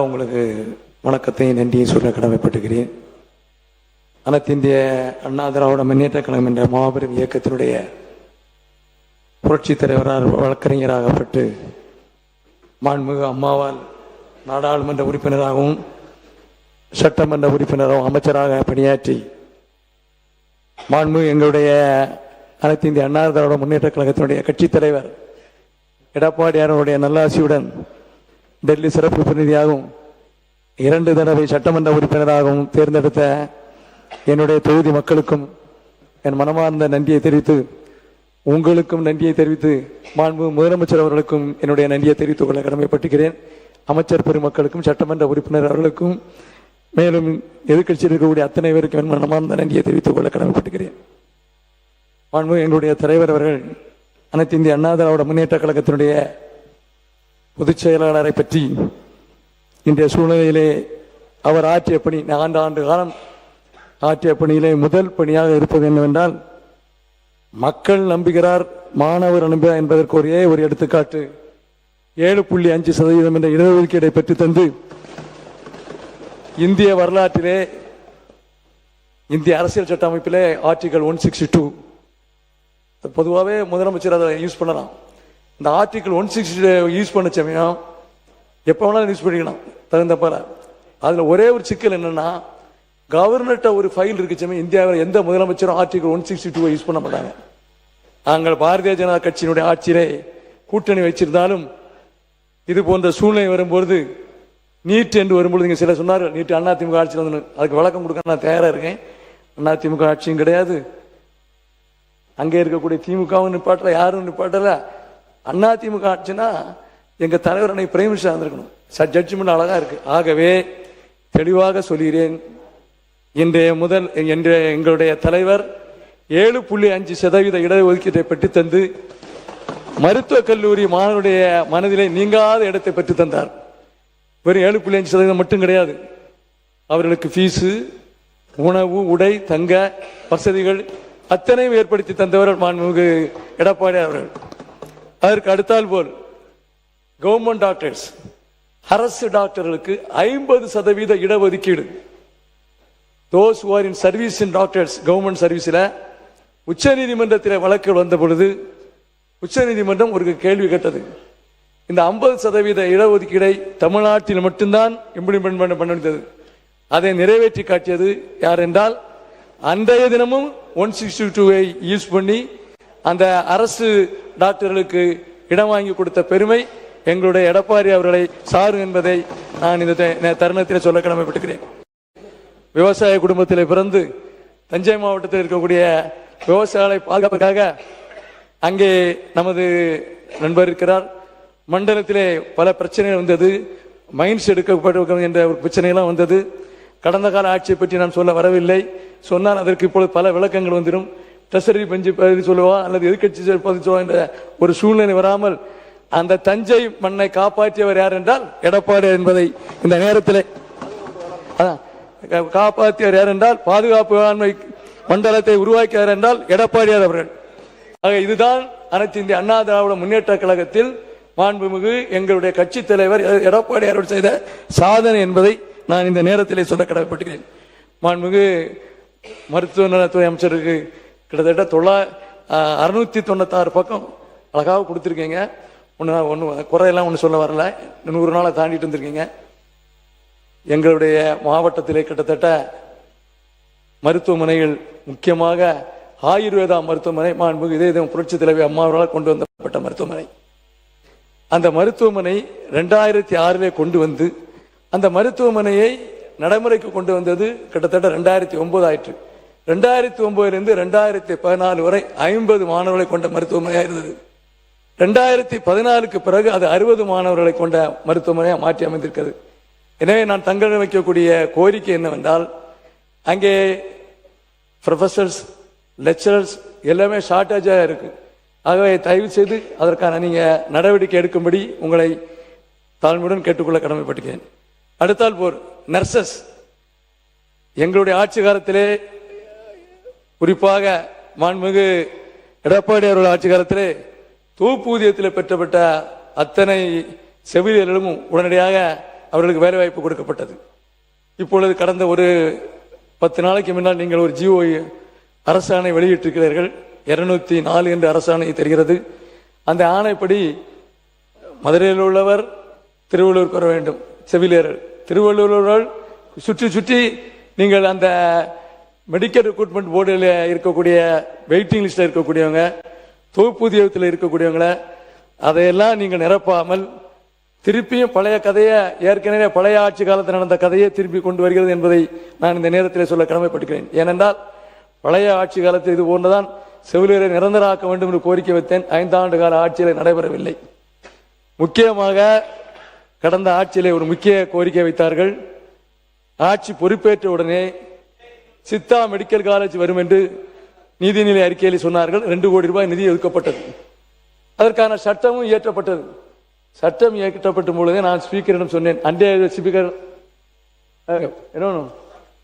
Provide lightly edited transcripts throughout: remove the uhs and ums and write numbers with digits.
உங்களுக்கு வணக்கத்தையும் நன்றியை சொல்ல கடமைப்பட்டுகிறேன். அனைத்து இந்திய அண்ணா திராவிட முன்னேற்ற கழகம் என்ற மாபெரும் இயக்கத்தினுடைய புரட்சி தலைவரால் வழக்கறிஞராகப்பட்டு மாண்புமிகு அம்மாவால் நாடாளுமன்ற உறுப்பினராகவும் சட்டமன்ற உறுப்பினராகவும் அமைச்சராக பணியாற்றி மாண்புமிகு எங்களுடைய அனைத்து இந்திய அண்ணா திராவிட முன்னேற்ற கழகத்தினுடைய கட்சித் தலைவர் எடப்பாடியாருடைய நல்லாசியுடன் டெல்லி சிறப்பு பிரதிநிதியாகவும் 2 தடவை சட்டமன்ற உறுப்பினராகவும் தேர்ந்தெடுத்த என்னுடைய தொகுதி மக்களுக்கும் என் மனமார்ந்த நன்றியை தெரிவித்து, உங்களுக்கும் நன்றியை தெரிவித்து, மாண்பு முதலமைச்சர் அவர்களுக்கும் என்னுடைய நன்றியை தெரிவித்துக் கொள்ள கடமைப்பட்டுகிறேன். அமைச்சர் பெருமக்களுக்கும் சட்டமன்ற உறுப்பினர் அவர்களுக்கும் மேலும் எதிர்கட்சியில் இருக்கக்கூடிய அத்தனை பேருக்கும் என் மனமார்ந்த நன்றியை தெரிவித்துக் கொள்ள கடமைப்பட்டுகிறேன். மாண்பு எங்களுடைய தலைவர் அவர்கள் அனைத்து இந்திய அண்ணா திராவிட முன்னேற்ற கழகத்தினுடைய பொதுச் செயலாளரை பற்றி இன்றைய சூழ்நிலையிலே அவர் ஆற்றிய பணி 4 ஆண்டு காலம் ஆற்றிய பணியிலே முதல் பணியாக இருப்பது என்னவென்றால், மக்கள் நம்புகிறார், மாணவர் நம்புகிறார் என்பதற்கு ஒரே ஒரு எடுத்துக்காட்டு 7.5% என்ற இடஒதுக்கீடை பெற்று தந்து இந்திய வரலாற்றிலே இந்திய அரசியல் சட்ட அமைப்பிலே ஆர்டிகல் 162 பொதுவாகவே முதலமைச்சர் அதை யூஸ் பண்ணலாம். இந்த ஆர்டிகல் 160 யூஸ் பண்ண சமயம் எப்போ வேணாலும் யூஸ் பண்ணிக்கலாம் தகுந்தப்பால. அதில் ஒரே ஒரு சிக்கல் என்னன்னா, கவர்னர்கிட்ட ஒரு ஃபைல் இருக்கு சமயம் இந்தியாவில் எந்த முதலமைச்சரும் ஆர்டிகல் 162 யூஸ் பண்ண மாட்டாங்க. நாங்கள் பாரதிய ஜனதா கட்சியினுடைய ஆட்சியிலே கூட்டணி வச்சிருந்தாலும் இது போன்ற சூழ்நிலை வரும்போது, நீட் என்று வரும்பொழுது இங்கே சில சொன்னார்கள் நீட் அதிமுக ஆட்சியில் வந்து, அதுக்கு விளக்கம் கொடுக்க நான் தயாராக இருக்கேன். அதிமுக ஆட்சியும் கிடையாது, அங்கே இருக்கக்கூடிய திமுகவும் நிப்பாட்டல, யாரும் நிப்பாட்டல. அதிமுக ஆட்சினா எங்க தலைவர் அன்னைக்கு பிரைம் மினிஸ்டர் இருந்திருக்கணும். ஜட்ஜ்மெண்ட் அழகா இருக்கு. ஆகவே தெளிவாக சொல்கிறேன், இன்றைய எங்களுடைய தலைவர் 7.5% இடஒதுக்கீட்டை பெற்று தந்து மருத்துவக் கல்லூரி மாணவருடைய மனதிலே நீங்காத இடத்தை பெற்று தந்தார். வெறும் 7.5% மட்டும் கிடையாது, அவர்களுக்கு ஃபீஸு, உணவு, உடை, தங்க வசதிகள் அத்தனையும் ஏற்படுத்தி தந்தவர் மாண்புமிகு எடப்பாடி அவர்கள். அதற்கு அடுத்தால் போல் கவர்மெண்ட் டாக்டர்ஸ், அரசு டாக்டர்களுக்கு 50% இடஒதுக்கீடு. Those who are in service in doctors, government சர்வீஸில் உச்ச நீதிமன்றத்தில் வழக்கு வந்த பொழுது உச்ச நீதிமன்றம் ஒரு கேள்வி கேட்டது, இந்த 50% இடஒதுக்கீடை தமிழ்நாட்டில் மட்டும்தான் இம்ப்ளிமெண்ட் பண்ண முடிந்தது. அதை நிறைவேற்றி காட்டியது யார் என்றால், அன்றைய தினமும் 162 யூஸ் பண்ணி அந்த அரசு டாக்டர்களுக்கு இடம் வாங்கி கொடுத்த பெருமை எங்களுடைய எடப்பாடி அவர்களை சாரும் என்பதை நான் இந்த தருணத்தில் சொல்ல கடமைப்பட்டுக்கிறேன். விவசாய குடும்பத்தில் பிறந்து தஞ்சை மாவட்டத்தில் இருக்கக்கூடிய விவசாயிகளை பாதுகாப்பதற்காக அங்கே நமது நண்பர் இருக்கிறார். மண்டலத்திலே பல பிரச்சனைகள் வந்தது, மைன்ஸ் எடுக்கப்பட்டு என்ற ஒரு பிரச்சனையெல்லாம் வந்தது. கடந்த கால ஆட்சியை பற்றி நான் சொல்ல வரவில்லை, சொன்னால் அதற்கு இப்பொழுது பல விளக்கங்கள் வந்துடும். ட்ரெஷரி பெஞ்சு பதில் சொல்லுவா அல்லது எதிர்கட்சி பதில் சொல்லுவா என்ற ஒரு சூழ்நிலை வராமல் அந்த தஞ்சை மண்ணை காப்பாற்றியவர் யார் என்றால் எடப்பாடி என்பதை இந்த நேரத்தில் காப்பாற்றியவர் யார் என்றால், பாதுகாப்பு வேளாண்மை மண்டலத்தை உருவாக்கியவர் என்றால் எடப்பாடியார் அவர்கள். ஆக இதுதான் அனைத்து இந்திய அண்ணா திராவிட முன்னேற்ற கழகத்தில் மாண்புமிகு எங்களுடைய கட்சி தலைவர் எடப்பாடியார் செய்த சாதனை என்பதை நான் இந்த நேரத்திலே சொல்ல கடமைப்பட்டுகிறேன். மாண்புமிகு மருத்துவ நலத்துறை அமைச்சருக்கு கிட்டத்தட்ட 696 பக்கம் அழகாக கொடுத்துருக்கீங்க. ஒன்று குறையெல்லாம் ஒன்று சொல்ல வரல, 100 நாளை தாண்டிட்டு வந்திருக்கீங்க. எங்களுடைய மாவட்டத்திலே கிட்டத்தட்ட மருத்துவமனைகள், முக்கியமாக ஆயுர்வேதா மருத்துவமனை மாண்புமிகு இதய புரட்சி தலைவி அம்மா அவர்களால் கொண்டு வந்தப்பட்ட மருத்துவமனை. அந்த மருத்துவமனை 2006 கொண்டு வந்து அந்த மருத்துவமனையை நடைமுறைக்கு கொண்டு வந்தது கிட்டத்தட்ட 2009 ஆயிற்று. 2009 2014 வரை 50 மாணவர்களை கொண்ட மருத்துவமனையாக இருந்தது. 2014 பிறகு அது 60 மாணவர்களை கொண்ட மருத்துவமனையாக மாற்றி அமைந்திருக்கிறது. எனவே நான் தங்கள் வைக்கக்கூடிய கோரிக்கை என்னவென்றால், அங்கே ப்ரொஃபசர்ஸ், லெக்சரர்ஸ் எல்லாமே ஷார்டேஜாக இருக்கு. ஆகவே தயவு செய்து அதற்கான நீங்க நடவடிக்கை எடுக்கும்படி உங்களை தாழ்மையுடன் கேட்டுக்கொள்ள கடமைப்பட்டுகிறேன். அடுத்தால் போர் நர்சஸ், எங்களுடைய ஆட்சி காலத்திலே குறிப்பாக மாண்புமிகு எடப்பாடி அவர்கள் ஆட்சி காலத்திலே தொகுப்பூதியத்தில் பெற்றப்பட்ட அத்தனை செவிலியர்களும் உடனடியாக அவர்களுக்கு வேலை வாய்ப்பு கொடுக்கப்பட்டது. இப்பொழுது கடந்த ஒரு 10 நாளைக்கு முன்னால் நீங்கள் ஒரு ஜிஓ அரசாணை வெளியிட்டிருக்கிறீர்கள். 204 என்ற அரசாணை தெரிகிறது. அந்த ஆணைப்படி மதுரையில் உள்ளவர் திருவள்ளூருக்கு வர வேண்டும். செவிலியர்கள் திருவள்ளூர் சுற்றி சுற்றி நீங்கள் அந்த மெடிக்கல் ரெக்ரூட்மெண்ட் போர்டில் இருக்கக்கூடிய வெயிட்டிங் லிஸ்டில் இருக்கக்கூடியவங்க, தொகுப்பூதியத்தில் இருக்கக்கூடியவங்கள அதையெல்லாம் நீங்கள் நிரப்பாமல் திருப்பியும் பழைய கதையை, ஏற்கனவே பழைய ஆட்சி காலத்தில் நடந்த கதையை திருப்பி கொண்டு வருகிறது என்பதை நான் இந்த நேரத்தில் சொல்ல கடமைப்பட்டுக்கிறேன். ஏனென்றால் பழைய ஆட்சி காலத்தில் இது போன்றுதான் செவிலியரை நிரந்தரமாக்க வேண்டும் என்று கோரிக்கை வைத்தேன். 5 ஆண்டு கால ஆட்சியில் நடைபெறவில்லை. முக்கியமாக கடந்த ஆட்சியிலே ஒரு முக்கிய கோரிக்கை வைத்தார்கள். ஆட்சி பொறுப்பேற்ற உடனே சித்தா மெடிக்கல் காலேஜ் வரும் என்று நீதிநிலை அறிக்கையில் சொன்னார்கள். 2 கோடி ரூபாய் நிதி ஒதுக்கப்பட்டது. அதற்கான சட்டமும் இயற்றப்பட்டது. சட்டம் இயற்றப்பட்ட பொழுதே நான் ஸ்பீக்கரிடம் சொன்னேன். அன்றைய ஸ்பீக்கர் என்ன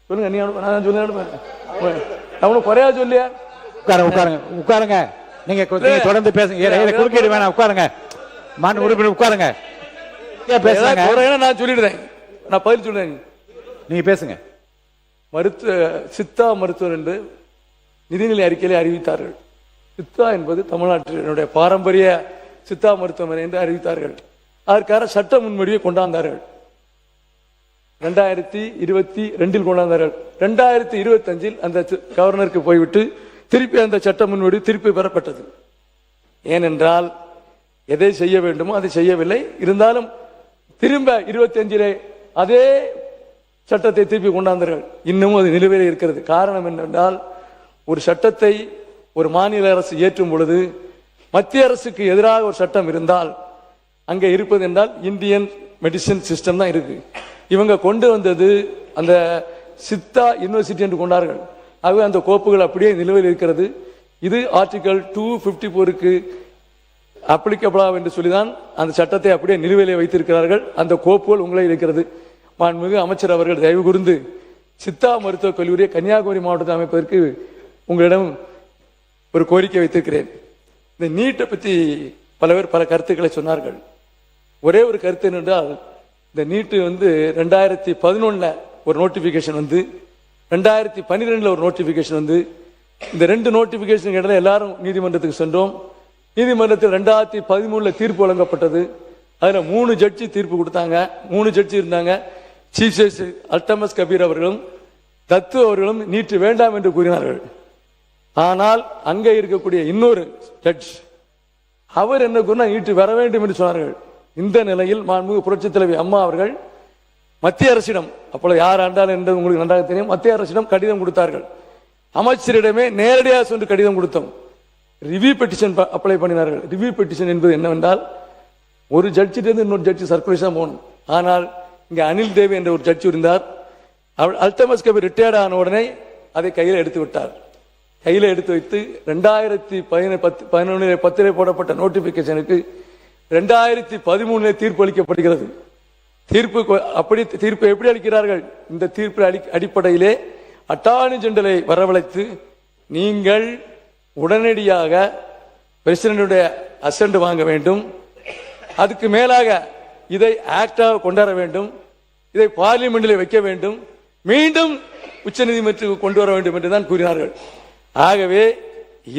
சொல்லுங்க, நீ நான் சொல்லுங்க, குறையா சொல்லியா? உட்காருங்க. நீங்க தொடர்ந்து பேசுங்க. குறுக்கீடு வேணாம், உட்காருங்க. மாநில உறுப்பினர் உட்காருங்க. நான் சொல்லிடுறேன், நான் பதில் சொல்றேன், நீங்க பேசுங்க. சித்தா மருத்துவர் என்று நிதிநிலை அறிக்கையிலே அறிவித்தார்கள். சித்தா என்பது தமிழ்நாட்டினுடைய பாரம்பரிய சித்தா மருத்துவமனை என்று அறிவித்தார்கள். அதற்காக சட்ட முன்வடிவை கொண்டாந்தார்கள். 2022 கொண்டாந்தார்கள். 2025 அந்த கவர்னருக்கு போய்விட்டு திருப்பி அந்த சட்ட முன்வடிவு திருப்பி பெறப்பட்டது. ஏனென்றால் எதை செய்ய வேண்டுமோ அதை செய்யவில்லை. இருந்தாலும் திரும்ப 25 அதே சட்டத்தை திருப்பி கொண்டாந்தார்கள். இன்னமும் அது நிலுவையில் இருக்கிறது. காரணம் என்னவென்றால், ஒரு சட்டத்தை ஒரு மாநில அரசு ஏற்றும் பொழுது மத்திய அரசுக்கு எதிராக ஒரு சட்டம் இருந்தால் அங்கே இருப்பது என்றால் இந்தியன் மெடிசின் சிஸ்டம் தான் இருக்கு. இவங்க கொண்டு வந்தது அந்த சித்தா யூனிவர்சிட்டி என்று கொண்டார்கள். ஆகவே அந்த கோப்புகள் அப்படியே நிலுவையில் இருக்கிறது. இது ஆர்டிகல் 254க்கு அப்ளிகபிளா என்று சொல்லிதான் அந்த சட்டத்தை அப்படியே நிலுவையிலே வைத்திருக்கிறார்கள். அந்த கோப்புகள் உங்களை இருக்கிறது. மாண்புமிகு அமைச்சர் அவர்கள் தயவு கூர்ந்து சித்தா மருத்துவக் கல்லூரியை கன்னியாகுமரி மாவட்டத்தில் அமைப்பதற்கு உங்களிடம் ஒரு கோரிக்கை வைத்திருக்கிறேன். இந்த நீட்டை பற்றி பல பேர் பல கருத்துக்களை சொன்னார்கள். ஒரே ஒரு கருத்து என்னென்றால், இந்த நீட்டு 2011 ஒரு நோட்டிபிகேஷன் வந்து 2012 ஒரு நோட்டிபிகேஷன் வந்து, இந்த 2 நோட்டிபிகேஷன் இடையில எல்லாரும் நீதிமன்றத்துக்கு சென்றோம். நீதிமன்றத்தில் 2013 தீர்ப்பு வழங்கப்பட்டது. அதுல 3 ஜட்ஜி தீர்ப்பு கொடுத்தாங்க. 3 ஜட்ஜி இருந்தாங்க. சீஃப் ஜஸ்டிஸ் அல்டமஸ் கபீர் அவர்களும் தத்து அவர்களும் நீட்டு வேண்டாம் என்று கூறினார்கள். ஆனால் அங்கே இருக்கக்கூடிய இன்னொரு ஜட்ஜ் அவர் என்ன கூறினா நீட்டு வர வேண்டும் என்று சொன்னார்கள். இந்த நிலையில் மாண்புமிகு புரட்சித் தலைவி அம்மா அவர்கள் மத்திய அரசிடம், அப்பொழுது யார் ஆண்டால் என்று உங்களுக்கு நன்றாக தெரியும், மத்திய அரசிடம் கடிதம் கொடுத்தார்கள். அமைச்சரிடமே நேரடியாக சென்று கடிதம் கொடுத்தோம். ரிவ்யூ பெட்டிஷன் அப்ளை பண்ணினார்கள். ரிவ்யூ பெட்டிஷன் என்பது என்னவென்றால், ஒரு ஜட்ஜிலிருந்து இன்னொரு ஜட்ஜி சர்க்குலேஷன் போகணும். ஆனால் இங்கே அனில் தேவி என்ற ஒரு ஜட்ஜி இருந்தார். அல்டமஸ் கபீர் ரிட்டையர்ட் ஆன உடனே அதை கையில் எடுத்து விட்டார். கையில் எடுத்து வைத்து 2010 போடப்பட்ட நோட்டிபிகேஷனுக்கு 2013 தீர்ப்பு அளிக்கப்படுகிறது. தீர்ப்பு எப்படி அளிக்கிறார்கள்? இந்த தீர்ப்பு அடிப்படையிலே அட்டார்னி ஜெனரலை வரவழைத்து நீங்கள் உடனடியாக பிரசிடென்டுடைய அசென்ட் வாங்க வேண்டும், அதுக்கு மேலாக இதை ஆக்டாக கொண்டாட வேண்டும், இதை பார்லிமெண்டில் வைக்க வேண்டும், மீண்டும் உச்ச நீதிமன்றத்துக்கு கொண்டு வர வேண்டும் என்று தான் கூறினார்கள். ஆகவே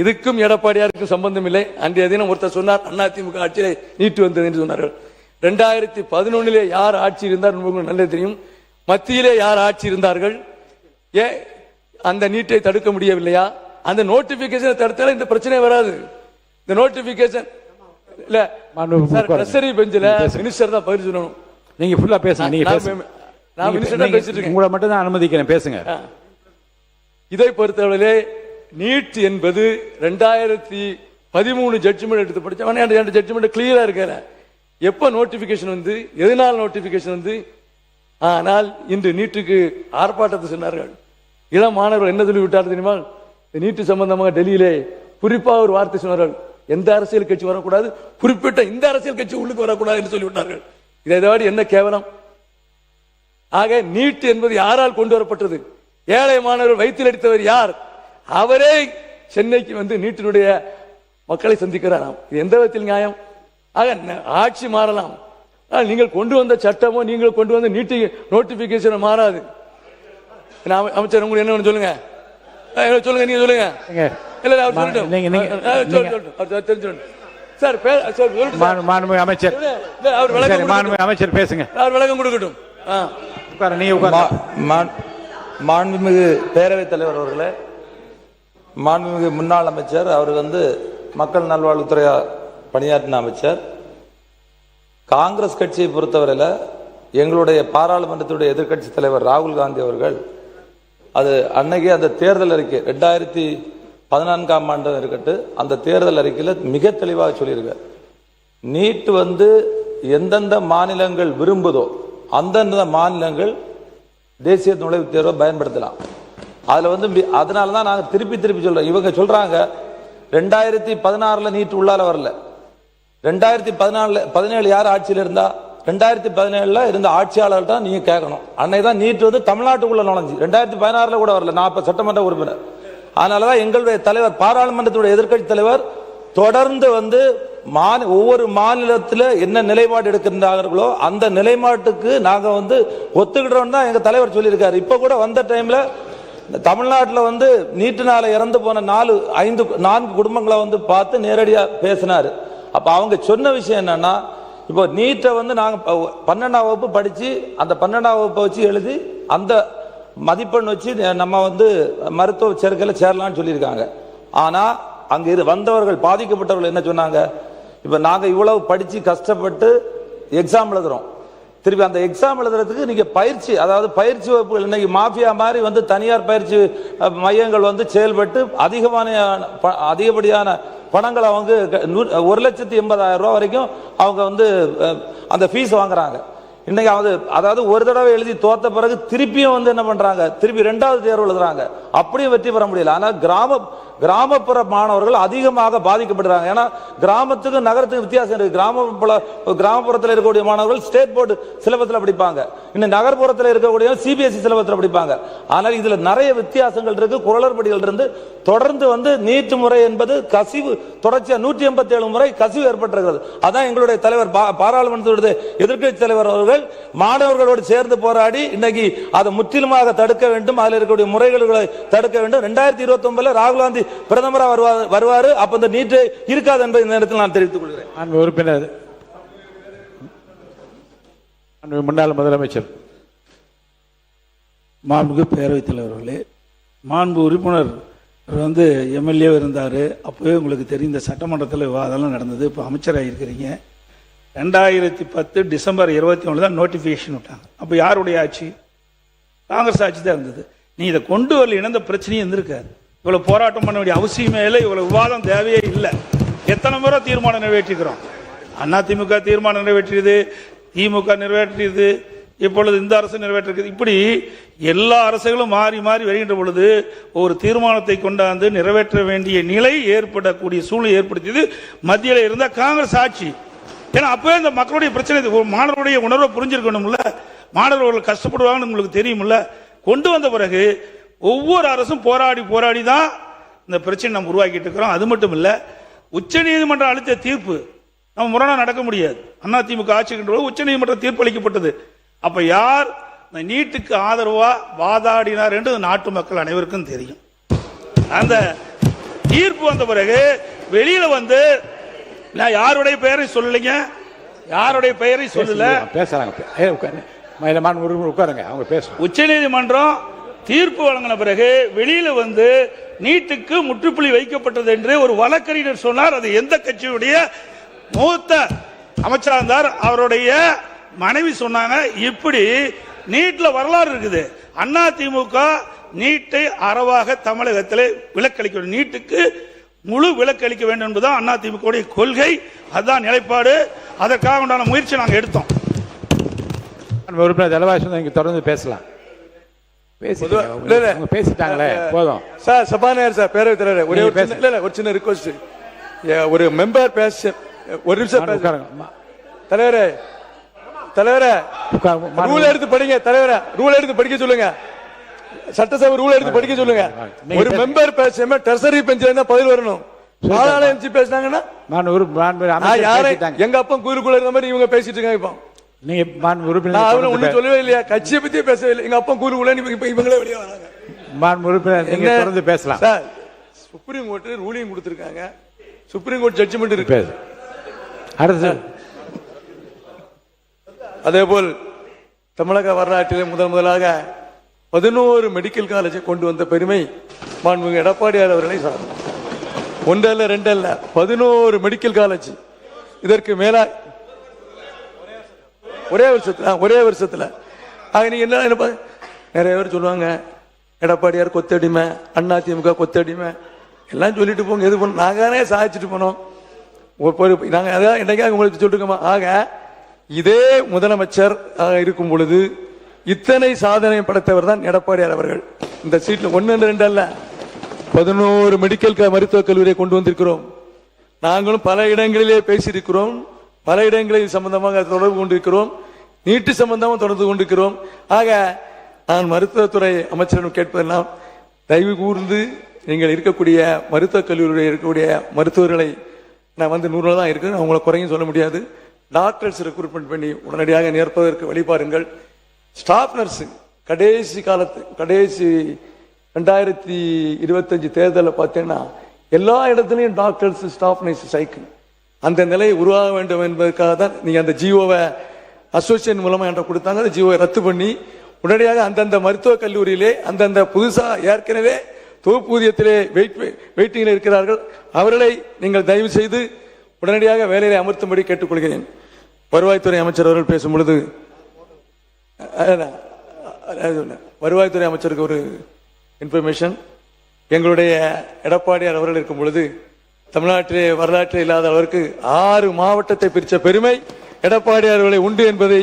இதுக்கும் எடப்பாடியாருக்கும் சம்பந்தம் இல்லை. அன்றைய தினம் ஒருத்தர் சொன்னார், அதிமுக ஆட்சியிலே நீட்டு வந்தது என்று சொன்னார்கள். 2011 யார் ஆட்சி இருந்தார் உங்களுக்கு நல்லது தெரியும். மத்தியிலே யார் ஆட்சி இருந்தார்கள்? அந்த நீட்டை தடுக்க முடியவில்லையா? அந்த நோட்டிபிகேஷனை தடுத்தால இந்த பிரச்சனை வராது. இந்த நோட்டிபிகேஷன் இல்ல ட்ரெஷரி பெஞ்சில மினிஸ்டர் தான் பதில் சொல்லணும். நீங்க ஃபுல்லா பேசுங்க. நீங்க நான் மினிஸ்டர் தான் பேசிட்டு இருக்கேன். உங்களை மட்டும் தான் அனுமதிக்கிறேன், பேசுங்க. இதை பொறுத்தவரையிலே நீட் என்பது 2013 ஜட்ஜ்மெண்ட் எடுத்து படிச்ச ஜட்ஜ்மெண்ட் கிளியரா இருக்கிற எப்ப நோட்டிபிகேஷன் வந்து எதனால் நோட்டிபிகேஷன் வந்து. ஆனால் இன்று நீட்டுக்கு ஆர்ப்பாட்டத்தை சொன்னார்கள். இளம் மாணவர்கள் என்ன சொல்லி விட்டார் தெரியுமா? நீட்டு சம்பந்தமாக டெல்லியிலே குறிப்பாக ஒரு வார்த்தை சொன்னார்கள், எந்த அரசியல் கட்சி வரக்கூடாது, குறிப்பிட்ட இந்த அரசியல் கட்சி உள்ளுக்கு வரக்கூடாது என்று சொல்லிவிட்டார்கள். இதை என்ன கேவலம்! ஆக நீட் என்பது யாரால் கொண்டு வரப்பட்டது? ஏழை மாணவர்கள் வயிற்றில் அடித்தவர் யார்? அவரே சென்னைக்கு வந்து நீட்டினுடைய மக்களை சந்திக்கிறாராம். இது எந்த விதத்தில் நியாயம்? ஆக ஆட்சி மாறலாம், நீங்கள் கொண்டு வந்த சட்டமோ நீங்கள் கொண்டு வந்த நோட்டிபிகேஷன் மாறாது. அமைச்சர் உங்களுக்கு என்ன சொல்லுங்க, சொல்லுங்க, நீங்க சொல்லுங்க. இல்ல அவர் சொல்லட்டும், தெரிஞ்சுக்கணும் சார். மாண்புமிகு அமைச்சர், அவர் விளக்கம், மாண்புமிகு அமைச்சர் பேசுங்க, அவர் விளக்கம் கொடுக்கட்டும். நீங்க உட்காருங்க. மாண்புமிகு பேரவைத் தலைவர் அவர்களே, மாண்புமிகு முன்னாள் அமைச்சர், அவர் மக்கள் நல்வாழ்வுத்துறை பணியாற்றின அமைச்சர். காங்கிரஸ் கட்சியை பொறுத்தவரையில் எங்களுடைய பாராளுமன்றத்துடைய எதிர்க்கட்சி தலைவர் ராகுல் காந்தி அவர்கள் அது அன்னைக்கு அந்த தேர்தல் அறிக்கை 2014ஆம் ஆண்டு இருக்கட்டும், அந்த தேர்தல் அறிக்கையில் மிக தெளிவாக சொல்லியிருக்கார். நீட் எந்தெந்த மாநிலங்கள் விரும்புதோ அந்தந்த மாநிலங்கள் தேசிய நுழைவுத் தேர்வை பயன்படுத்தலாம். அதில் அதனால தான் நாங்கள் திருப்பி சொல்றோம். இவங்க சொல்றாங்க 2016 நீட் உள்ளால வரல. 2017 யார் ஆட்சியில் இருந்தா? 2017 இருந்த ஆட்சியாளர்கள் தான் நீங்க கேட்கணும். அன்னைக்கு தான் நீட் தமிழ்நாட்டுக்குள்ள நுழைஞ்சு. 2016 கூட வரல. நான் இப்ப சட்டமன்ற உறுப்பினர். அதனாலதான் எங்களுடைய தலைவர், பாராளுமன்றத்துடைய எதிர்க்கட்சி தலைவர் தொடர்ந்து ஒவ்வொரு மாநிலத்தில் என்ன நிலைப்பாடு எடுக்கின்றார்களோ அந்த நிலைப்பாட்டுக்கு நாங்க ஒத்துக்கிட்டோம் தான் எங்க தலைவர் சொல்லியிருக்காரு. இப்ப கூட வந்த டைம்ல தமிழ்நாட்டில் நீட்டினால இறந்து போன 4 குடும்பங்களை பார்த்து நேரடியா பேசினாரு. அப்ப அவங்க சொன்ன விஷயம் என்னன்னா, இப்போ நீட்டை நாங்க 12ஆம் வகுப்பு படிச்சு அந்த 12ஆம் வகுப்பை வச்சு எழுதி அந்த மதிப்பெண் வச்சு நம்ம மருத்துவ சேர்க்கையில் சேரலாம்னு சொல்லியிருக்காங்க. ஆனா அங்க வந்தவர்கள், பாதிக்கப்பட்டவர்கள் என்ன சொன்னாங்க, இப்ப நாங்க இவ்வளவு படிச்சு கஷ்டப்பட்டு எக்ஸாம் எழுதுறோம், திருப்பி அந்த எக்ஸாம் எழுதுறதுக்கு நீங்க பயிற்சி, அதாவது பயிற்சி வகுப்புகள் இன்னைக்கு மாஃபியா மாதிரி தனியார் பயிற்சி மையங்கள் செயல்பட்டு அதிகப்படியான பணங்களை அவங்க 1,80,000 ரூபாய் வரைக்கும் அவங்க அந்த ஃபீஸ் வாங்குறாங்க. இன்னைக்கு அதாவது ஒரு தடவை எழுதி தோத்த பிறகு திருப்பியும் என்ன பண்றாங்க, திருப்பி 2வது தேர்வு எழுதுறாங்க. அப்படியும் வெற்றி பெற முடியல. ஆனால் கிராமப்புற மாணவர்கள் அதிகமாக பாதிக்கப்படுறாங்க. ஏன்னா கிராமத்துக்கு நகரத்துக்கு வித்தியாசம் இருக்கு. கிராமப்புறத்தில் இருக்கக்கூடிய மாணவர்கள் ஸ்டேட் போர்டு சிலபஸ்ல படிப்பாங்க, இன்னும் நகர்ப்புறத்தில் இருக்கக்கூடிய சிபிஎஸ்இ சிலபஸ்ல படிப்பாங்க. ஆனால் இதுல நிறைய வித்தியாசங்கள் இருக்கு. குரலர்படிகள் இருந்து தொடர்ந்து நீட் முறை என்பது கசிவு, தொடர்ச்சியா 187 முறை கசிவு ஏற்பட்டிருக்கிறது. அதான் எங்களுடைய தலைவர், பாராளுமன்றத்துடைய எதிர்க்கட்சி தலைவர் அவர்கள் மாணவர்களோடு சேர்ந்து போராடி இன்னைக்கு அதை முற்றிலுமாக தடுக்க வேண்டும், அதில் இருக்கக்கூடிய முறைகளை தடுக்க வேண்டும். 2029 ராகுல் காந்தி பிரதமராக வருவாரு. அப்ப இந்த நீட் இருக்காது என்பதை இந்த நேரத்தில் நான் தெரிவித்துக் கொள்கிறேன். உறுப்பினர், முன்னாள் முதலமைச்சர். மாண்புமிகு பேரவைத் தலைவர்களே, மாண்பு உறுப்பினர் எம்எல்ஏ இருந்தார். அப்போவே உங்களுக்கு தெரியும், இந்த சட்டமன்றத்தில் விவாதம்லாம் நடந்தது. இப்போ அமைச்சராக இருக்கிறீங்க. 2010 டிசம்பர் 21 தான் நோட்டிஃபிகேஷன் விட்டாங்க. அப்போ யாருடைய ஆட்சி? காங்கிரஸ் ஆட்சி தான் இருந்தது. நீ இதை கொண்டு வரல, இந்த பிரச்சனையும் இருந்திருக்காது. இவ்வளவு போராட்டம் பண்ண வேண்டிய அவசியமே இல்லை, இவ்வளவு விவாதம் தேவையே இல்லை. எத்தனை முறை தீர்மானம் நிறைவேற்றிக்கிறோம். அதிமுக தீர்மானம் நிறைவேற்றியது, திமுக நிறைவேற்றியது, இப்பொழுது இந்த அரசு நிறைவேற்றிருக்கிறது. இப்படி எல்லா அரசுகளும் மாறி மாறி வருகின்ற பொழுது ஒரு தீர்மானத்தை கொண்டாந்து நிறைவேற்ற வேண்டிய நிலை ஏற்படக்கூடிய சூழ்நிலை ஏற்படுத்தியது மத்தியில் இருந்த காங்கிரஸ் ஆட்சி. ஏன்னா அப்பவே இந்த மக்களுடைய பிரச்சனை, மாணவருடைய உணர்வை புரிஞ்சிருக்கணும்ல, மாணவர்கள் கஷ்டப்படுவாங்கன்னு உங்களுக்கு தெரியும்ல. கொண்டு வந்த பிறகு ஒவ்வொரு அரசும் போராடி தான் இந்த பிரச்சனை நம்ம உருவாக்கிட்டு இருக்கிறோம். அது மட்டும் இல்ல, உச்ச நீதிமன்றம் அளித்த தீர்ப்பு நம்ம முரணா நடக்க முடியாது. அதிமுக ஆட்சிக்கின்ற உச்ச நீதிமன்ற தீர்ப்பு அளிக்கப்பட்டது. அப்ப யார் இந்த நீட்டுக்கு ஆதரவா வாதாடினார் என்று நாட்டு மக்கள் அனைவருக்கும் தெரியும். அந்த தீர்ப்பு வந்த பிறகு வெளியில நான் யாருடைய பெயரை சொல்லலைங்க, யாருடைய பெயரை சொல்லல, பேசுறாங்க. அவங்க பேச உச்ச நீதிமன்றம் தீர்ப்பு வழங்கின பிறகு வெளியில நீட்டுக்கு முற்றுப்புள்ளி வைக்கப்பட்டது என்று ஒரு வழக்கறிஞர் சொன்னார். அது எந்த கட்சியுடைய மூத்த அமைச்சராக இருந்தார், அவருடைய மனைவி சொன்னாங்க. இப்படி நீட்ல வரலாறு இருக்குது. அதிமுக நீட்டை அறவாக தமிழகத்தில் விலக்களிக்க வேண்டும், நீட்டுக்கு முழு விலக்களிக்க வேண்டும் என்பதுதான் அதிமுக கொள்கை, அதுதான் நிலைப்பாடு. அதற்காக உண்டான முயற்சி நாங்கள் எடுத்தோம். உறுப்பினர் தலவாசன் இங்க தொடர்ந்து பேசலாம். பேசிட்டாங்களே போதும் சார். சபாநாயகர் சார், பேரவைத் தலைவர், ஒரு சின்ன ரிக்வெஸ்ட். ஒரு மெம்பர் பேச ஒரு நிமிஷம் தலைவரே, ரூல் எடுத்து படிங்க. தலைவரே, ரூல் எடுத்து படிக்க சொல்லுங்க. சட்டசபை ரூல் எடுத்து படிக்க சொல்லுங்க. ஒரு மெம்பர் பேசாம டெர்சரி பெஞ்சில பதில் வரணும். பேசினாங்கன்னா எங்க அப்பா கோயிலுக்குள்ள இருந்த மாதிரி இவங்க பேசிட்டு இருக்காங்க. இப்போ நீங்க மாண்பு நான் உறுப்பினர் அவனை தொடர்ந்து ஒண்ணும் சொல்லவே இல்லையா, கட்சியை பத்தியே பேசவே இல்லை. எங்க அப்பா கூறு உள்ள இப்ப இவங்களே வெளியே வராங்க. மாண்பு உறுப்பினர் நீங்க என்ன? தொடர்ந்து பேசலாம். சார், சுப்ரீம் கோர்ட் ரூலிங் கொடுத்திருக்காங்க, சுப்ரீம் கோர்ட் ஜட்ஜ்மெண்ட் இருக்கு. பேசு. அடுத்து அதேபோல் தமிழக வரலாற்றிலே முதலாக 11 மெடிக்கல் காலேஜை கொண்டு வந்த பெருமை மாண்புமிகு எடப்பாடியார் அவர்களை சாரும். ஒன்றல்ல ரெண்டல்ல 11 மெடிக்கல் காலேஜ். இதற்கு மேலா ஒரே வருஷத்துல ஆக நீங்க என்ன நினைப்பா, நிறைய பேர் சொல்லுவாங்க எடப்பாடியார் கொத்தடிமை, அண்ணா திமுக கொத்தடிமை எல்லாம் சொல்லிட்டு போங்க. எது பண்ண நாங்க சாதிச்சுட்டு போனோம். நாங்க அதான் என்னைக்காக உங்களுக்கு சொல்லிருக்கோமா. ஆக இதே முதலமைச்சர் இருக்கும் பொழுது இத்தனை சாதனை படைத்தவர் தான் எடப்பாடியார் அவர்கள். இந்த சீட்ல 1 2 அல்ல 11 மெடிக்கல் மருத்துவக் கல்லூரியை கொண்டு வந்திருக்கிறோம். நாங்களும் பல இடங்களிலே பேசியிருக்கிறோம், பல இடங்களில் சம்பந்தமாக தொடர்பு கொண்டிருக்கிறோம், நீட்டு சம்பந்தமாக தொடர்பு கொண்டிருக்கிறோம். ஆக நான் மருத்துவத்துறை அமைச்சரிடம் கேட்பதெல்லாம், தயவு கூர்ந்து நீங்கள் இருக்கக்கூடிய மருத்துவக் கல்லூரியில் இருக்கக்கூடிய மருத்துவர்களை, நான் வந்து 100 தான் இருக்கு, அவங்களை குறையும் சொல்ல முடியாது, டாக்டர்ஸ் ரெக்ரூட்மெண்ட் பண்ணி உடனடியாக நேர்ப்பதற்கு வழிபாருங்கள். ஸ்டாஃப் நர்ஸ் கடைசி 2025 தேர்தலில் பார்த்தீங்கன்னா எல்லா இடத்துலையும் டாக்டர்ஸ் ஸ்டாஃப் நர்ஸ் சைக்கிள். அந்த நிலை உருவாக வேண்டும் என்பதற்காக தான் நீங்க அந்த ஜியோவை அசோசியேஷன் மூலமா என்ற கொடுத்தாங்க. அந்த ஜியோவை ரத்து பண்ணி உடனடியாக அந்தந்த மருத்துவக் கல்லூரியிலே அந்தந்த புதுசா ஏற்கனவே தொகுப்பூதியத்திலே வெயிட்டிங்கில் இருக்கிறார்கள், அவர்களை நீங்கள் தயவு செய்து உடனடியாக வேலையை அமர்த்தும்படி கேட்டுக்கொள்கிறேன். வருவாய்த்துறை அமைச்சர் அவர்கள் பேசும் பொழுது, வருவாய்த்துறை அமைச்சருக்கு ஒரு இன்ஃபர்மேஷன், எங்களுடைய எடப்பாடியார் அவர்கள் இருக்கும் பொழுது தமிழ்நாட்டிலே வரலாற்றில் இல்லாத அளவிற்கு 6 மாவட்டத்தை பிரித்த பெருமை எடப்பாடியார் அவர்களை உண்டு என்பதை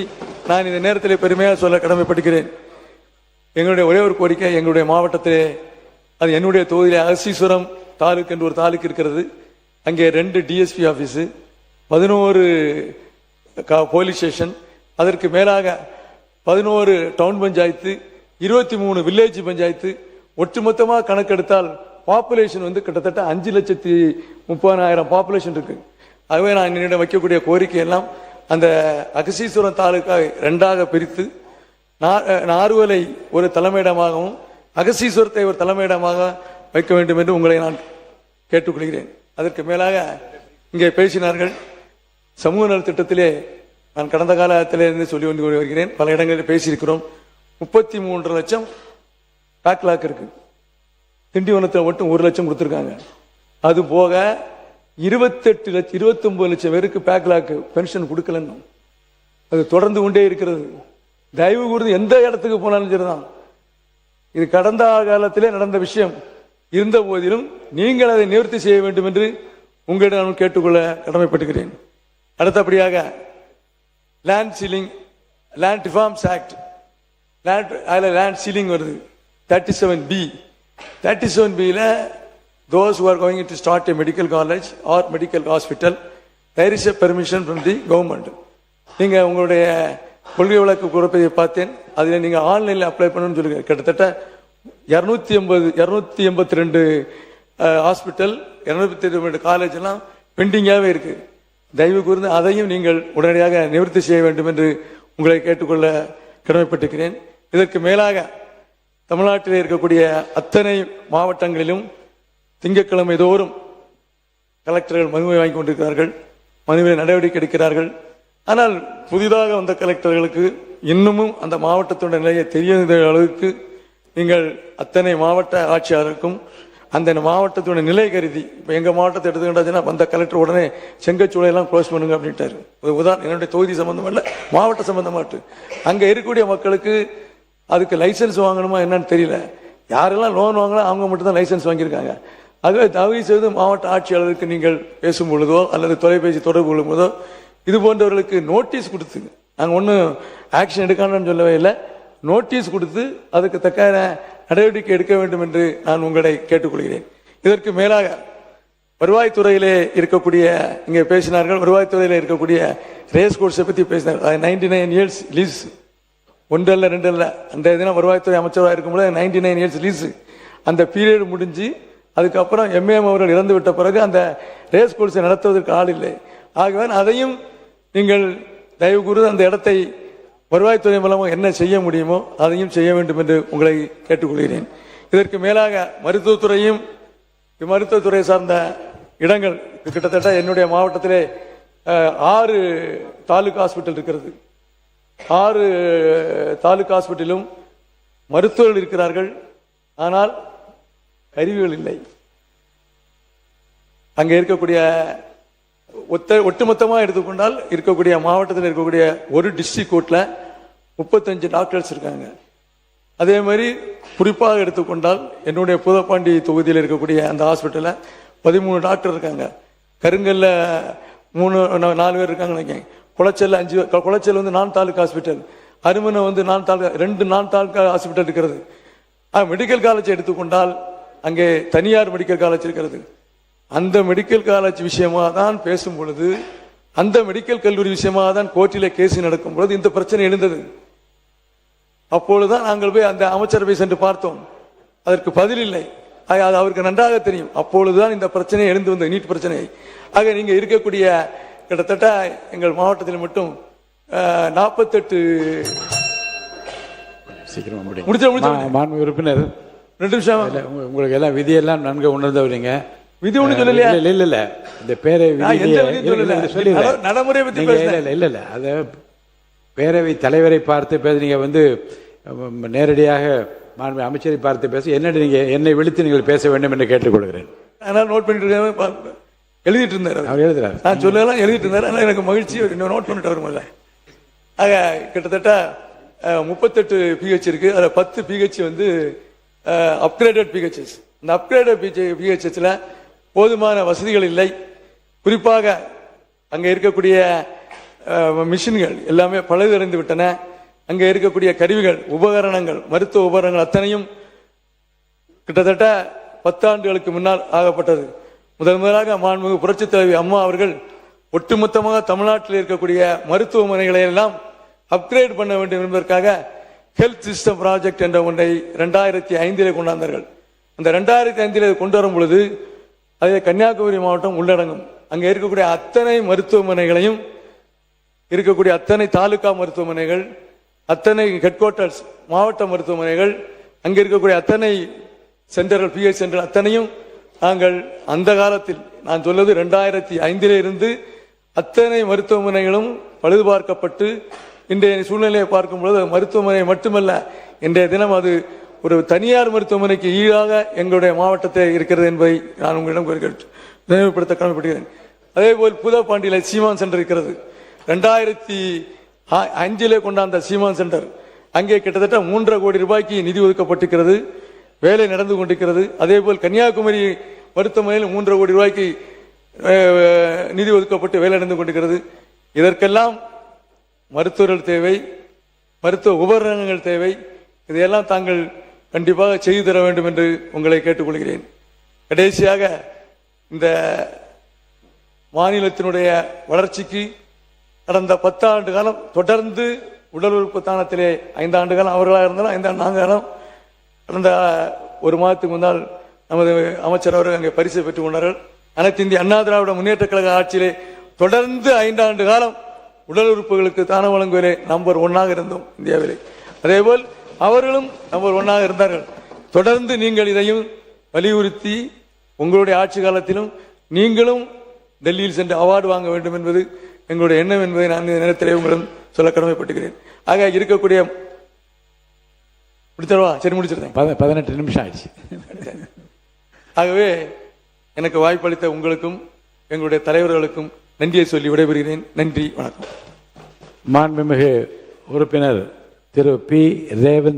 நான் இந்த நேரத்தில் பெருமையாக சொல்ல கடமைப்படுகிறேன். எங்களுடைய ஒரே ஒரு கோரிக்கை, எங்களுடைய மாவட்டத்திலே, அது என்னுடைய தொகுதியிலே அகசீஸ்வரம் தாலுக்கு என்று ஒரு தாலுக்கு இருக்கிறது. அங்கே 2 டிஎஸ்பி ஆபீஸ், 11 போலீஸ் ஸ்டேஷன், அதற்கு மேலாக 11 டவுன் பஞ்சாயத்து, 23 வில்லேஜ் பஞ்சாயத்து, ஒட்டுமொத்தமாக கணக்கெடுத்தால் பாப்புலேஷன் வந்து கிட்டத்தட்ட 5,30,000 பாப்புலேஷன் இருக்கு. ஆகவே நான் என்னிடம் வைக்கக்கூடிய கோரிக்கை எல்லாம் அந்த அகசீஸ்வரம் தாலுக்கா 2ஆக பிரித்து நார்வலை ஒரு தலைமையிடமாகவும் அகசீஸ்வரத்தை ஒரு தலைமையிடமாக வைக்க வேண்டும் என்று உங்களை நான் கேட்டுக்கொள்கிறேன். அதற்கு மேலாக இங்கே பேசினார்கள், சமூக நலத்திட்டத்திலே நான் கடந்த காலத்திலிருந்து சொல்லி வந்து வருகிறேன், பல இடங்களில் பேசியிருக்கிறோம். 33 லட்சம் பேக்லாக் இருக்கு. திண்டிவனத்தில் மட்டும் 1 லட்சம் கொடுத்துருக்காங்க. அது போக 29 லட்சம் பேருக்கு பேக்லாக் பென்ஷன் கொடுக்கலன்னு அது தொடர்ந்து கொண்டே இருக்கிறது. தயவு கூர்ந்து எந்த இடத்துக்கு போனாலும் சரிதான், இது கடந்த காலத்திலே நடந்த விஷயம் இருந்த போதிலும் நீங்கள் அதை நிவர்த்தி செய்ய வேண்டும் என்று உங்களிடம் நான் கேட்டுக்கொள்ள கடமைப்பட்டுகிறேன். அடுத்தபடியாக land ceiling, land reforms act, land ceiling வருது 37B. 37Bல those who are going to start a medical college or medical hospital, there is a permission from the government. நீங்க உங்களுடைய கொள்கை வழக்கு குறைப்பதை பார்த்தேன், அதில் நீங்க ஆன்லைன்ல அப்ளை பண்ணணும்னு சொல்லுங்க. கிட்டத்தட்ட 282 ஹாஸ்பிட்டல், 282 காலேஜ் எல்லாம் பெண்டிங்காகவே இருக்கு. தயவு கூர்ந்து அதையும் நீங்கள் உடனடியாக நிவர்த்தி செய்ய வேண்டும் என்று உங்களை கேட்டுக்கொள்ள கடமைப்பட்டிருக்கிறேன். இதற்கு மேலாக தமிழ்நாட்டில் இருக்கக்கூடிய அத்தனை மாவட்டங்களிலும் திங்கட்கிழமை தோறும் கலெக்டர்கள் மனுவை வாங்கி கொண்டிருக்கிறார்கள், மனுவில் நடவடிக்கை எடுக்கிறார்கள். ஆனால் புதிதாக வந்த கலெக்டர்களுக்கு இன்னமும் அந்த மாவட்டத்தோட நிலையை தெரியாத அளவுக்கு நீங்கள் அத்தனை மாவட்ட ஆட்சியாளருக்கும் அந்த மாவட்டத்தோட நிலை கருதி, இப்போ எங்கள் மாவட்டத்தை எடுத்துக்கிட்டாச்சுன்னா வந்த கலெக்டர் உடனே செங்கச்சூளையெல்லாம் க்ளோஸ் பண்ணுங்க அப்படின்ட்டாரு. உதாரணம், என்னுடைய தொகுதி சம்பந்தம் இல்லை, மாவட்ட சம்பந்தமாட்டு அங்கே இருக்கக்கூடிய மக்களுக்கு அதுக்கு லைசன்ஸ் வாங்கணுமா என்னன்னு தெரியல. யாரெல்லாம் லோன் வாங்கலாம் அவங்க மட்டும் தான் லைசன்ஸ் வாங்கியிருக்காங்க. ஆகவே தயவு செய்து மாவட்ட ஆட்சியாளருக்கு நீங்கள் பேசும் பொழுதோ அல்லது தொலைபேசி தொடர்பு கொள்ளும் போதோ இது போன்றவர்களுக்கு நோட்டீஸ் கொடுத்து, நாங்கள் ஒன்றும் ஆக்ஷன் எடுக்கணும்னு சொல்லவே இல்லை, நோட்டீஸ் கொடுத்து அதுக்கு தக்க நடவடிக்கை எடுக்க வேண்டும் என்று நான் உங்களை கேட்டுக்கொள்கிறேன். இதற்கு மேலாக வருவாய்த்துறையிலே இருக்கக்கூடிய, இங்கே பேசினார்கள், வருவாய்த்துறையில் இருக்கக்கூடிய ரேஸ் கோர்ஸை பற்றி பேசினார்கள். 99 இயர்ஸ் லீஸ், 1 அல்ல 2 அல்ல. அந்த தினம் வருவாய்த்துறை அமைச்சராக இருக்கும்போது 99 இயர்ஸ் லீஸ், அந்த பீரியட் முடிஞ்சு அதுக்கப்புறம் எம்ஏஎம் அவர்கள் இறந்து விட்ட பிறகு அந்த ரேஸ் கோர்ஸை நடத்துவதற்கு ஆள் இல்லை. ஆகவே அதையும் நீங்கள் தயவு கூர்ந்து அந்த இடத்தை வருவாய்த்துறை மூலமாக என்ன செய்ய முடியுமோ அதையும் செய்ய வேண்டும் என்று உங்களை கேட்டுக்கொள்கிறேன். இதற்கு மேலாக மருத்துவத்துறை சார்ந்த இடங்கள் கிட்டத்தட்ட என்னுடைய மாவட்டத்திலே 6 தாலுகா ஹாஸ்பிட்டல் இருக்கிறது. 6 தாலுகா ஹாஸ்பிட்டலும் மருத்துவர்கள் இருக்கிறார்கள், ஆனால் கருவிகள் இல்லை. அங்கே இருக்கக்கூடிய ஒட்டுமொத்தமாக எடுத்துக்கொண்டால் இருக்கக்கூடிய மாவட்டத்தில் இருக்கக்கூடிய ஒரு டிஸ்ட்ரிக்ட் கோர்ட்ல 35 டாக்டர்ஸ் இருக்காங்க. அதே மாதிரி குறிப்பாக எடுத்துக்கொண்டால் என்னுடைய பூதப்பாண்டி தொகுதியில் இருக்கக்கூடிய அந்த ஹாஸ்பிட்டலில் 13 டாக்டர் இருக்காங்க. கருங்கல்ல 3-4 பேர் இருக்காங்க. குளச்சல்ல 5, குளச்சல் வந்து 4 தாலுகா ஹாஸ்பிட்டல், அருமனை வந்து 2 நான் தாலுகா ஹாஸ்பிட்டல் இருக்கிறது. மெடிக்கல் காலேஜ் எடுத்துக்கொண்டால் அங்கே தனியார் மெடிக்கல் காலேஜ் இருக்கிறது. அந்த மெடிக்கல் காலேஜ் விஷயமாக தான் பேசும் பொழுது, அந்த மெடிக்கல் கல்லூரி விஷயமாக தான் கோர்ட்டிலே கேஸ் நடக்கும் பொழுது இந்த பிரச்சனை எழுந்தது. அப்பொழுதுதான் நாங்கள் போய் அந்த அமைச்சரவை சென்று பார்த்தோம். அதற்கு பதில் இல்லை. அது அவருக்கு நன்றாக தெரியும். அப்பொழுதுதான் இந்த பிரச்சனை எழுந்து வந்த நீட் பிரச்சனை. ஆக நீங்க இருக்கக்கூடிய கிட்டத்தட்ட எங்கள் மாவட்டத்தில் மட்டும் 48 சீக்கிரமா முடிச்ச மாண்பு உறுப்பினர் 2 நிமிஷம். உங்களுக்கு எல்லாம் விதியெல்லாம் நன்கு உணர்ந்தவரீங்க. விதி ஒண்ணு சொல்லலையா? இல்ல இந்த பேரவை நடைமுறை பத்தி இல்ல அத பேரவை தலைவரை பார்த்து பேச, நீங்க வந்து நேரடியாக மாண்பு அமைச்சரை பார்த்து பேச என்னை விழித்து நீங்கள் பேச வேண்டும் என்று கேட்டுக்கொள்கிறேன். அதனால நோட் பண்ணிட்டு இருக்க எழுதிட்டு இருந்தாரு. அவர் எழுதுறாரு. நான் சொல்லலாம் எழுதிட்டு இருந்தாரு. ஆனால் எனக்கு மகிழ்ச்சி நோட் பண்ணிட்டு வருமில்ல. ஆக கிட்டத்தட்ட 38 பிஹெச் இருக்கு. அதில் 10 பிஹெச் வந்து அப்கிரேடட் பிஹெச்எஸ். இந்த அப்கிரேடட் பிஹெச்எஸ்ல போதுமான வசதிகள் இல்லை. குறிப்பாக அங்கே இருக்கக்கூடிய மிஷின்கள் எல்லாமே பழுதடைந்து விட்டன. அங்கே இருக்கக்கூடிய கருவிகள், உபகரணங்கள், மருத்துவ உபகரணங்கள் அத்தனையும் கிட்டத்தட்ட 10 ஆண்டுகளுக்கு முன்னால் ஆகப்பட்டது. முதலாக மாண்புமிகு புரட்சித் தலைவி அம்மா அவர்கள் ஒட்டுமொத்தமாக தமிழ்நாட்டில் இருக்கக்கூடிய மருத்துவமனைகளை எல்லாம் அப்கிரேட் பண்ண வேண்டும் என்பதற்காக ஹெல்த் சிஸ்டம் ப்ராஜெக்ட் என்ற ஒன்றை 2005 கொண்டாந்தார்கள். அந்த 2005 கொண்டு வரும் பொழுது அதில் கன்னியாகுமரி மாவட்டம் உள்ளடங்கும். அங்கே இருக்கக்கூடிய அத்தனை மருத்துவமனைகளையும், இருக்கக்கூடிய அத்தனை தாலுகா மருத்துவமனைகள், அத்தனை ஹெட் குவார்ட்டர்ஸ் மாவட்ட மருத்துவமனைகள், அங்கே இருக்கக்கூடிய அத்தனை சென்டர்கள், பிஹெச் சென்டர் அத்தனையும் நாங்கள் அந்த காலத்தில், நான் சொல்வது 2005 இருந்து அத்தனை மருத்துவமனைகளும் பழுது பார்க்கப்பட்டு இன்றைய சூழ்நிலையை பார்க்கும் பொழுது மருத்துவமனை மட்டுமல்ல, இன்றைய தினம் அது ஒரு தனியார் மருத்துவமனைக்கு ஈடாக எங்களுடைய மாவட்டத்தில் இருக்கிறது என்பதை நான் உங்களிடம் நினைவுபடுத்த கடமைப்படுகிறேன். அதே போல் பூதப்பாண்டியில் சீமான் சென்டர் இருக்கிறது. 2005 கொண்டாந்த சீமான் சென்டர் அங்கே கிட்டத்தட்ட 3.5 கோடி ரூபாய்க்கு நிதி ஒதுக்கப்பட்டிருக்கிறது. வேலை நடந்து கொண்டிருக்கிறது. அதே போல் கன்னியாகுமரி மருத்துவமனையில் 3.5 கோடி ரூபாய்க்கு நிதி ஒதுக்கப்பட்டு வேலை நடந்து கொண்டிருக்கிறது. இதற்கெல்லாம் மருத்துவர்கள் தேவை, மருத்துவ உபகரணங்கள் தேவை. இதையெல்லாம் தாங்கள் கண்டிப்பாக செய்து தர வேண்டும் என்று உங்களை கேட்டுக்கொள்கிறேன். கடைசியாக இந்த மாநிலத்தினுடைய வளர்ச்சிக்கு கடந்த 10 ஆண்டு காலம் தொடர்ந்து உடல் உறுப்பு தானத்திலே 5 ஆண்டு காலம் அவர்களாக இருந்தாலும் 5 ஆண்டு நாங்கள் கடந்த 1 மாதத்துக்கு முன்னால் நமது அமைச்சர் அவர்கள் அங்கே பரிசு பெற்றுக் கொண்டார்கள். அனைத்து இந்திய அண்ணா திராவிட முன்னேற்ற கழக ஆட்சியிலே தொடர்ந்து 5 ஆண்டு காலம் உடல் உறுப்புகளுக்கு தானம் வழங்குவதிலே நம்பர் 1 இருந்தோம் இந்தியாவிலே. அதேபோல் அவர்களும் நம்பர் 1 இருந்தார்கள். தொடர்ந்து நீங்கள் இதையும் வலியுறுத்தி உங்களுடைய ஆட்சி காலத்திலும் நீங்களும் டெல்லியில் சென்று அவார்டு வாங்க வேண்டும் என்பது எங்களுடைய எண்ணம் என்பதை நான் இந்த நேரத்திலே உங்களிடம் சொல்ல கடமைப்பட்டுகிறேன். ஆக இருக்கக்கூடிய முடிச்சிருந்தேன். 18 நிமிஷம் ஆயிடுச்சு. ஆகவே எனக்கு வாய்ப்பளித்த உங்களுக்கும் எங்களுடைய தலைவர்களுக்கும் நன்றியை சொல்லி விடைபெறுகிறேன். நன்றி, வணக்கம். மாண்புமிகு உறுப்பினர் திரு பி. ரேவந்த்